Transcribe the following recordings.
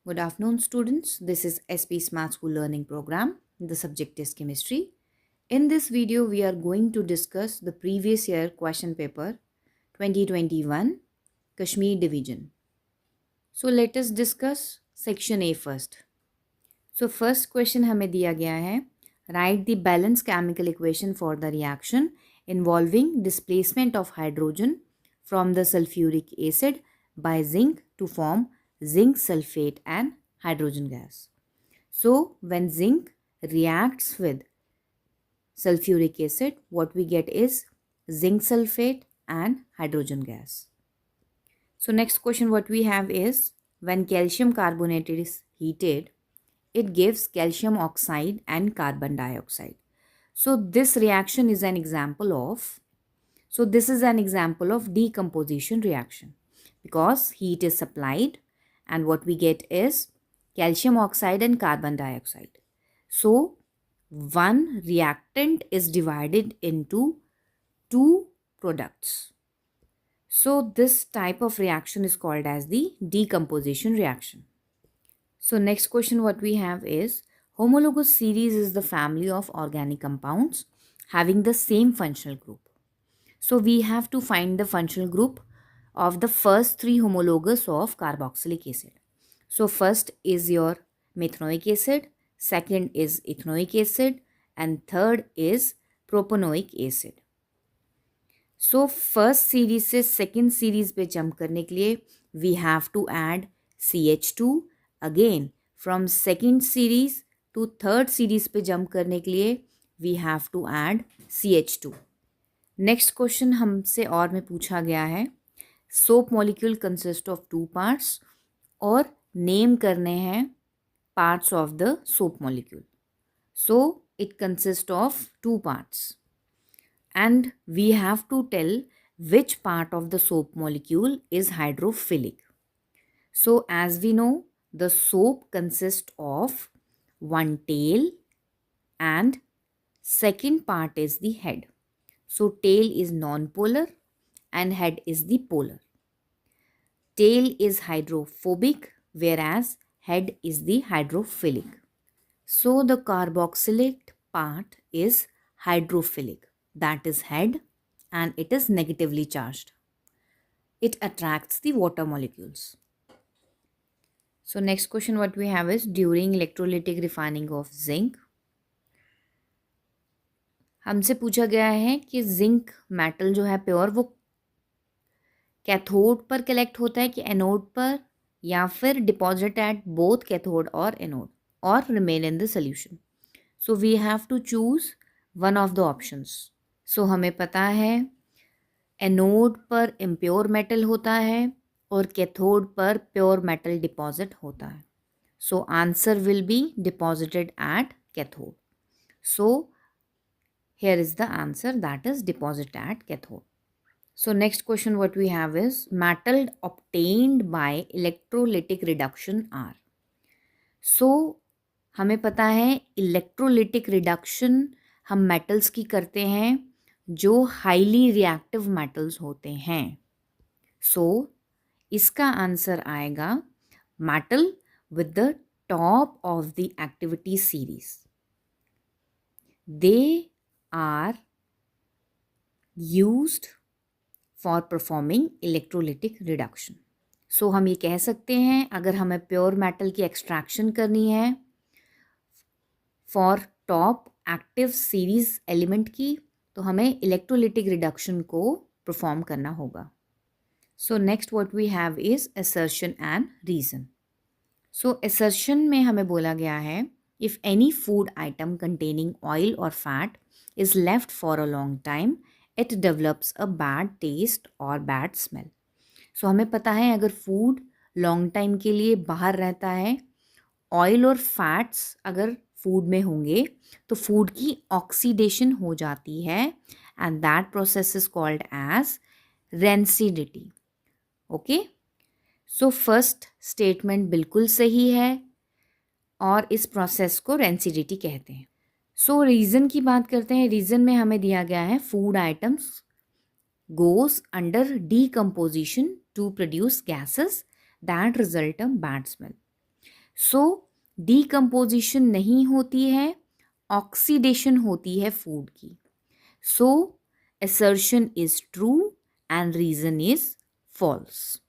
Good afternoon, students. This is SP Smart School Learning Program. The subject is chemistry. In this video, we are going to discuss the previous year question paper 2021 Kashmir Division. So let us discuss section A first. So first question हमें दिया गया है Write the balanced chemical equation for the reaction involving displacement of hydrogen from the sulfuric acid by zinc to form zinc sulfate and hydrogen gas. So when zinc reacts with sulfuric acid, what we get is zinc sulfate and hydrogen gas. So next question what we have is when calcium carbonate is heated, it gives calcium oxide and carbon dioxide. So this reaction is an example of, this is an example of decomposition reaction because heat is supplied and what we get is calcium oxide and carbon dioxide. So one reactant is divided into two products. So this type of reaction is called as the decomposition reaction. So next question what we have is homologous series is the family of organic compounds having the same functional group. So we have to find the functional group of the first three homologous of carboxylic acid. So first is your methanoic acid, second is ethanoic acid and third is propanoic acid. So first series से second series पे jump करने के लिए we have to add CH2. Again from second series to third series पे jump करने के लिए we have to add CH2. Next question हमसे और में पूछा गया है soap molecule consist of two parts और नेम करने हैं parts of the soap molecule. So it consist of two parts and we have to tell which part of the soap molecule is hydrophilic. So as we know, the soap consists of one tail and second part is the head. So tail is non-polar and head is the polar. Tail is hydrophobic whereas head is the hydrophilic. So the carboxylate part is hydrophilic. That is head and it is negatively charged. It attracts the water molecules. So next question what we have is during electrolytic refining of zinc. हमसे पूछा गया है कि zinc metal जो है pure वो cathode पर collect होता है कि एनोड पर या फिर डिपॉजिट एट बोथ कैथोड और एनोड और remain in the solution. So we have to choose one of the options. So हमें पता है एनोड पर इम्प्योर मेटल होता है और कैथोड पर प्योर मेटल डिपॉजिट होता है. So answer will be deposited at cathode. So here is the answer, that is deposit at cathode. So next question what we have is metal obtained by electrolytic reduction are. So हमें पता है electrolytic reduction हम metals की करते हैं जो highly reactive metals होते हैं. So इसका आंसर आएगा metal with the top of the activity series. They are used for performing electrolytic reduction. So हम ये कह सकते हैं अगर हमें प्योर मेटल की एक्सट्रैक्शन करनी है for top active series element की तो हमें इलेक्ट्रोलिटिक रिडक्शन को परफॉर्म करना होगा. So next what we have is assertion and reason. So assertion में हमें बोला गया है if any food item containing oil और fat is left for a long time, it develops a bad taste or bad smell. So हमें पता है अगर फूड लॉन्ग टाइम के लिए बाहर रहता है, ऑयल और फैट्स अगर फूड में होंगे तो फूड की ऑक्सीडेशन हो जाती है and that process is called as rancidity. Okay, so first statement बिल्कुल सही है और इस प्रोसेस को रेंसिडिटी कहते हैं. सो रीज़न की बात करते हैं. रीज़न में हमें दिया गया है food items goes under decomposition to produce gases that result a bad smell. So decomposition नहीं होती है, ऑक्सीडेशन होती है फूड की. सो assertion is true and reason is false.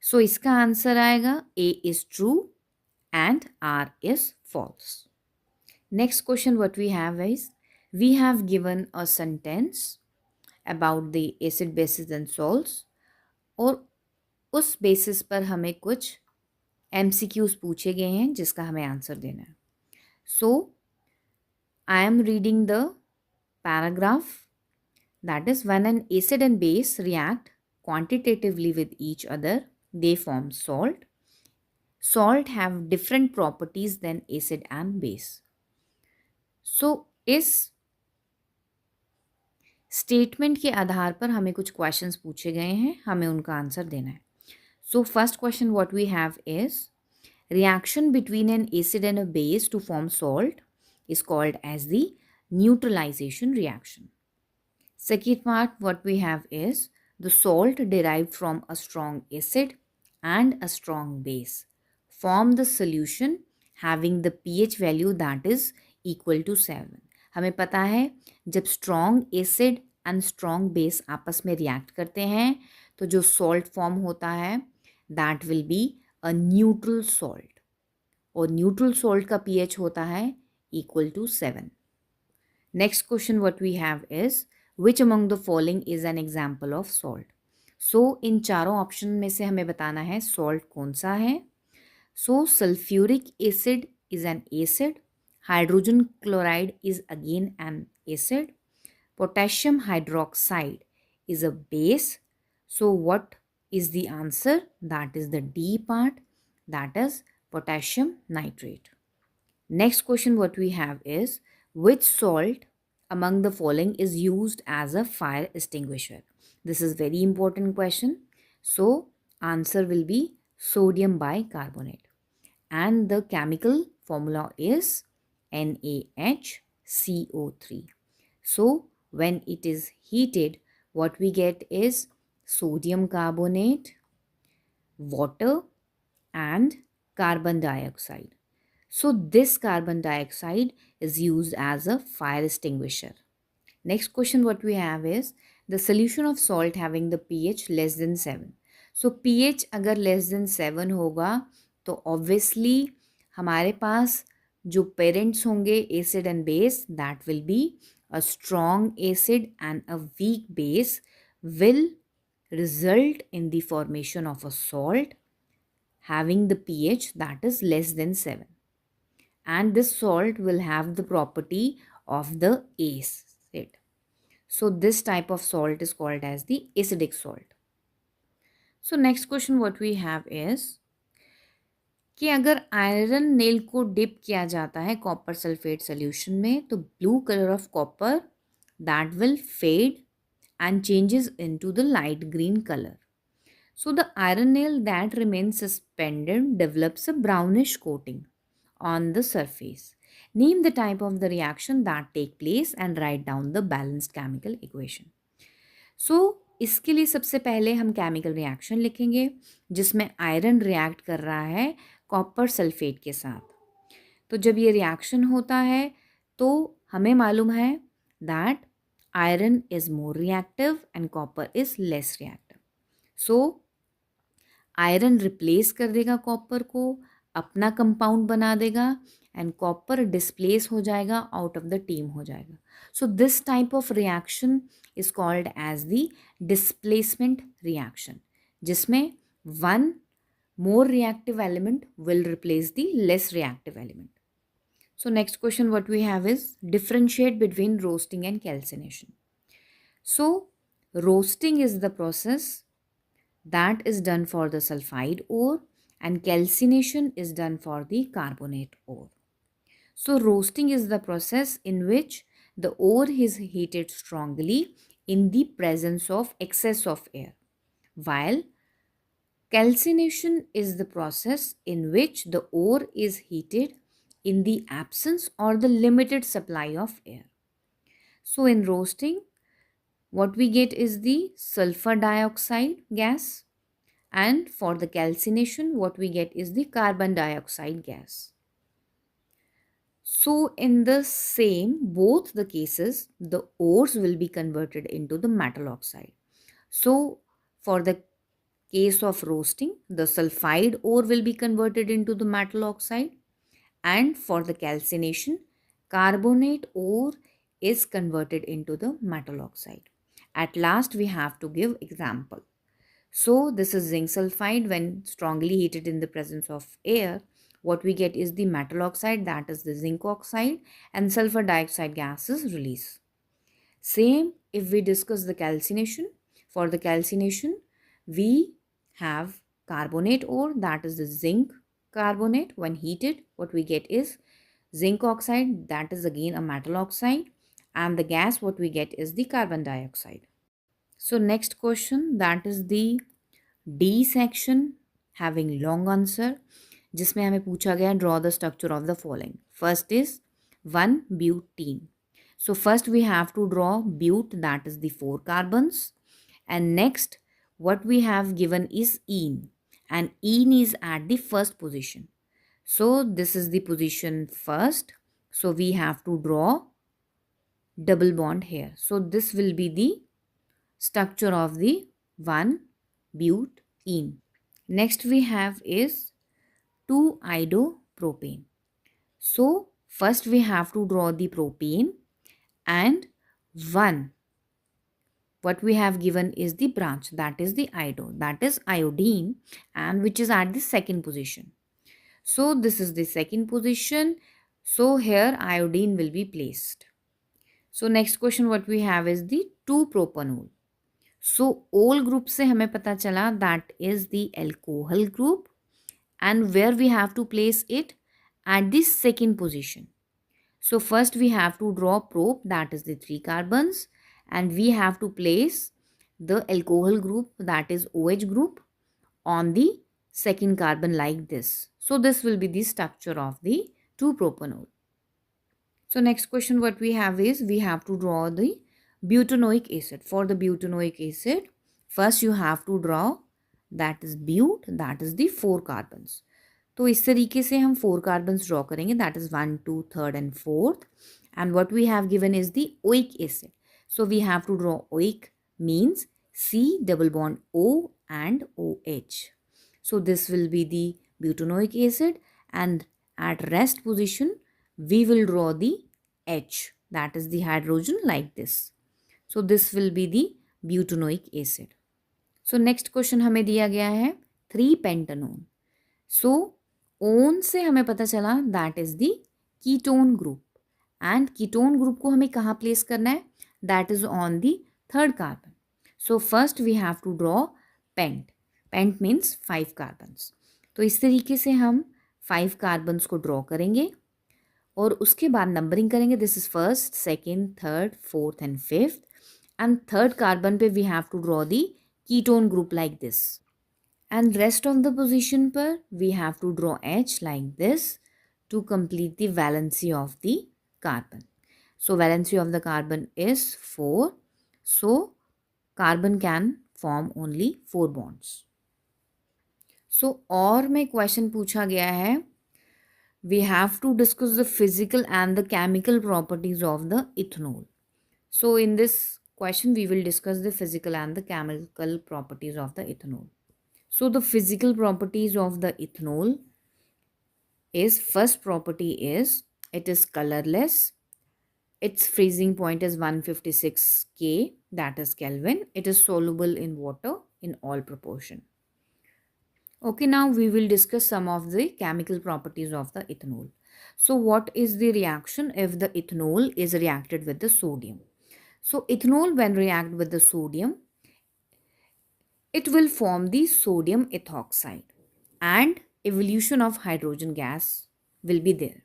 सो इसका आंसर आएगा A is true and R is false. Next question what we have is, we have given a sentence about the acid bases and salts, और उस basis पर हमें कुछ MCQs पूछे गए हैं जिसका हमें आंसर देना है. So I am reading the paragraph. That is, when an acid and base react quantitatively with each other, they form salt. Salt have different properties than acid and base. So, इस statement के आधार पर हमें कुछ questions पूछे गए हैं, हमें उनका आंसर देना है. So first question what we have is, reaction between an acid and a base to form salt is called as the neutralization reaction. Second part what we have is, the salt derived from a strong acid and a strong base form the solution having the pH value that is equal to 7. हमें पता है जब strong acid and strong base आपस में react करते हैं तो जो salt form होता है that will be a neutral salt, और neutral salt का pH होता है equal to 7. Next question what we have is, which among the following is an example of salt? So इन चारों ऑप्शन में से हमें बताना है salt कौन सा है. So sulfuric acid is an acid, hydrogen chloride is again an acid, potassium hydroxide is a base. So what is the answer? That is the D part, that is potassium nitrate. Next question what we have is, which salt among the following is used as a fire extinguisher? This is very important question. So answer will be sodium bicarbonate, and the chemical formula is NaHCO3. So when it is heated, what we get is sodium carbonate, water and carbon dioxide. So this carbon dioxide is used as a fire extinguisher. Next question what we have is, the solution of salt having the pH less than 7. So pH अगर less than 7 होगा तो obviously हमारे पास जो parents होंगे acid and base, that will be a strong acid and a weak base will result in the formation of a salt having the pH that is less than 7. And this salt will have the property of the acid. So this type of salt is called as the acidic salt. So next question what we have is, कि अगर iron nail को dip किया जाता है copper sulphate solution में तो blue colour of copper that will fade and changes into the light green color. So the iron nail that remains suspended develops a brownish coating on the surface. Name the type of the reaction that take place and write down the balanced chemical equation. So इसके लिए सबसे पहले हम chemical reaction लिखेंगे जिसमें iron react कर रहा है कॉपर सल्फेट के साथ. तो जब ये रिएक्शन होता है तो हमें मालूम है that iron is more reactive and copper is less reactive. So iron replace कर देगा कॉपर को, अपना कंपाउंड बना देगा एंड कॉपर डिस्प्लेस हो जाएगा, आउट ऑफ द टीम हो जाएगा. So this type of reaction is called as the displacement reaction, जिसमें one more reactive element will replace the less reactive element. So next question what we have is, differentiate between roasting and calcination. So roasting is the process that is done for the sulfide ore and calcination is done for the carbonate ore. So roasting is the process in which the ore is heated strongly in the presence of excess of air, while calcination is the process in which the ore is heated in the absence or the limited supply of air. So in roasting, what we get is the sulfur dioxide gas And for the calcination, what we get is the carbon dioxide gas. So in the same, both the cases, the ores will be converted into the metal oxide. So for the case of roasting, the sulfide ore will be converted into the metal oxide, and for the calcination, carbonate ore is converted into the metal oxide. At last, we have to give example. So this is zinc sulfide. When strongly heated in the presence of air, what we get is the metal oxide, that is the zinc oxide, and sulfur dioxide gas is released. Same if we discuss the calcination. For the calcination, we have carbonate ore, that is the zinc carbonate. When heated, what we get is zinc oxide, that is again a metal oxide, and the gas what we get is the carbon dioxide. So next question, that is the D section having long answer, जिसमें हमें पूछा गया draw the structure of the following. First is 1-butene. So first we have to draw but, that is the 4 carbons, and next what we have given is ene, and ene is at the first position. So this is the position first, so we have to draw double bond here. So this will be the structure of the 1-butene. Next we have is 2-iodopropane. So first we have to draw the propane, and 1, what we have given is the branch, that is the iodo, that is iodine, and which is at the second position. So this is the second position. So here iodine will be placed. So next question what we have is the 2-propanol. So all group से हमें पता चला that is the alcohol group, and where we have to place it at the second position. So first we have to draw prop, that is the 3 carbons, and we have to place the alcohol group, that is OH group, on the second carbon like this. So this will be the structure of the 2-propanol. So next question what we have is we have to draw the butanoic acid. For the butanoic acid, first you have to draw, that is but, that is the 4 carbons. तो इस तरीके से हम 4 carbons draw करेंगे, that is 1, 2, 3rd and 4th, and what we have given is the oic acid. So we have to draw oic, means C double bond O and OH. So this will be the butanoic acid, and at rest position we will draw the H, that is the hydrogen like this. So this will be the butanoic acid. So next question हमें दिया गया है 3-pentanone. So own से हमें पता चला that is the ketone group, and ketone group को हमें कहाँ प्लेस करना है, that is on the 3rd carbon. So first we have to draw pent. Pent means 5 carbons. तो इस तरीके से हम 5 कार्बन्स को ड्रॉ करेंगे और उसके बाद नंबरिंग करेंगे. This is first, second, third, fourth and fifth, and 3rd carbon पे we have to draw the ketone group like this, and rest of the position per we have to draw H like this to complete the valency of the carbon. So valency of the carbon is 4. So carbon can form only 4 bonds. So और में question पूछा गया है, we have to discuss the physical and the chemical properties of the ethanol. So in this question we will discuss the physical and the chemical properties of the ethanol. So the physical properties of the ethanol is, first property is it is colorless. Its freezing point is 156 K, that is Kelvin. It is soluble in water in all proportion. Okay, now we will discuss some of the chemical properties of the ethanol. So what is the reaction if the ethanol is reacted with the sodium? So ethanol when react with the sodium, it will form the sodium ethoxide, and evolution of hydrogen gas will be there.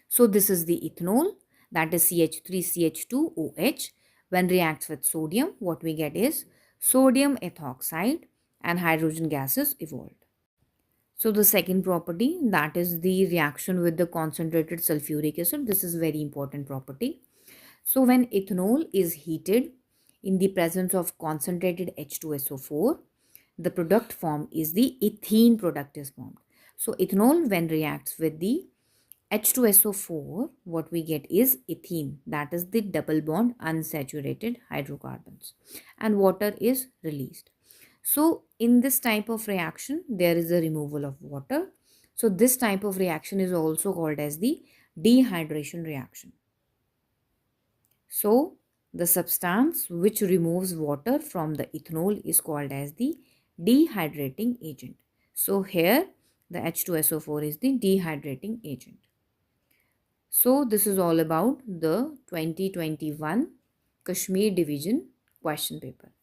So this is the ethanol, that is CH3CH2OH. When reacts with sodium, what we get is sodium ethoxide and hydrogen gas is evolved. So the second property, that is the reaction with the concentrated sulfuric acid. This is very important property. So when ethanol is heated in the presence of concentrated H2SO4, the product formed is the ethene product is formed. So ethanol when reacts with the H2SO4, what we get is ethene, that is the double bond unsaturated hydrocarbons, and water is released. So in this type of reaction, there is a removal of water. So this type of reaction is also called as the dehydration reaction. So the substance which removes water from the ethanol is called as the dehydrating agent. So here the H2SO4 is the dehydrating agent. So this is all about the 2021 Kashmir Division question paper.